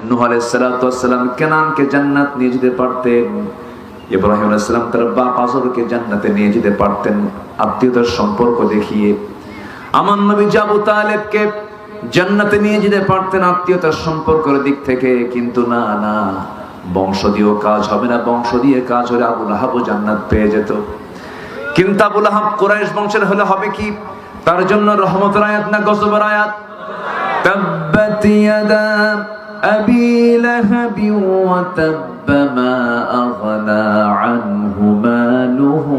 নূহ আলাইহিস সালাতু ওয়াস সালাম কেনানকে জান্নাত নিয়ে যেতে পারতেন, ইব্রাহিম আলাইহিস সালাম তার বাপ আজরকে জান্নাতে নিয়ে যেতে পারতেন আত্মীয়তার সম্পর্ক দেখিয়ে। আমার নবী আবু তালেবকে জান্নাতে নিয়ে যেতে পারতেন আত্মীয়তার সম্পর্কের দিক থেকে, কিন্তু না না, বংশ দিয়েও কাজ হবে না, বংশ দিয়ে কাজ হলে আবু লাহাবও জান্নাত পেয়ে যেত। কিন্তু আবু লাহাব কুরাইশ বংশের হলে হবে কি? তার জন্য রহমতের আয়াত না গজবের আয়াত? তাব্বাত ইয়াদা আবি লাহাবি ওয়া তাব্বা মা আগনা আনহু মালুহু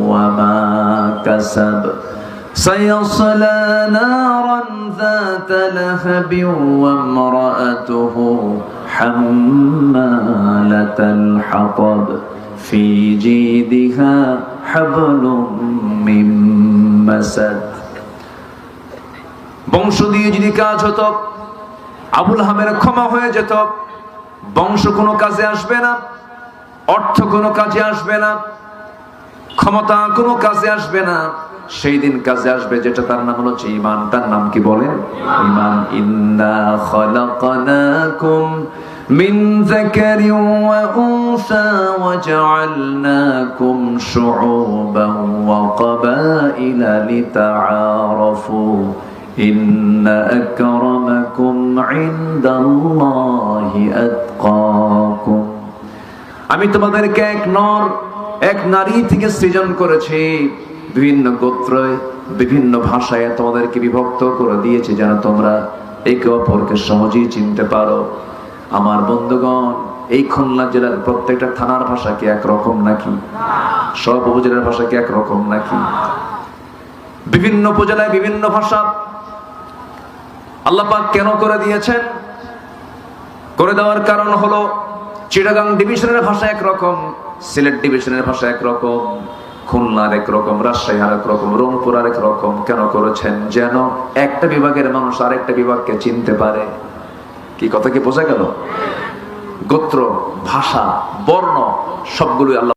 ওয়া মা কাসাব সায়াসলা নারান যাতা লাহাবি ওয়া ইমরাআতুহু হাম্মালাতাল হাতাব ফি জিদিহা হাবলুম মিন মাসাদ। বংশ দিয়ে যদি কাজ হতো আবু লাহাবের ক্ষমা হয়ে যেত, বংশ কোনো কাজে আসবে না, অর্থ কোনো কাজে আসবে না, ক্ষমতা কোনো কাজে আসবে না। সেই দিন কাজে আসবে যেটা, তার নাম হচ্ছে ঈমান। তার নাম কি বলেন? ঈমান। ইন্না খালাকনাকুম মিন যাকারিন ওয়া উনসা ওয়া জাআলনাকুম শুউবান ওয়া ক্বাবাইলা লিতাআরাফু ইন্না আকরামাকুম ইনদাল্লাহি আতকাকুম। আমি তোমাদেরকে এক নর এক নারী থেকে সৃজন করেছি, বিভিন্ন গোত্রে বিভিন্ন ভাষায় তোমাদেরকে বিভক্ত করে দিয়েছি যেন তোমরা একে অপরকে সহজেই চিনতে পারো। আমার বন্ধুগণ, এই খুলনা জেলার প্রত্যেকটা থানার ভাষা কি একরকম নাকি? সব উপজেলার ভাষা কি একরকম নাকি? বিভিন্ন উপজেলায় বিভিন্ন ভাষা। আল্লাহ পাক কেন করে দিয়েছেন? করে দেওয়ার কারণ হলো চিটাগাং ডিভিশনের ভাষা একরকম, সিলেট ডিভিশনের ভাষা একরকম, খুলনার একরকম, রাজশাহী আর একরকম, রংপুর আর একরকম। কেন করেছেন? যেন একটা বিভাগের মানুষ আরেকটা বিভাগকে চিনতে পারে। কি কথা কি বোঝা গেল? গোত্র, ভাষা, বর্ণ সবগুলোই আল্লাহ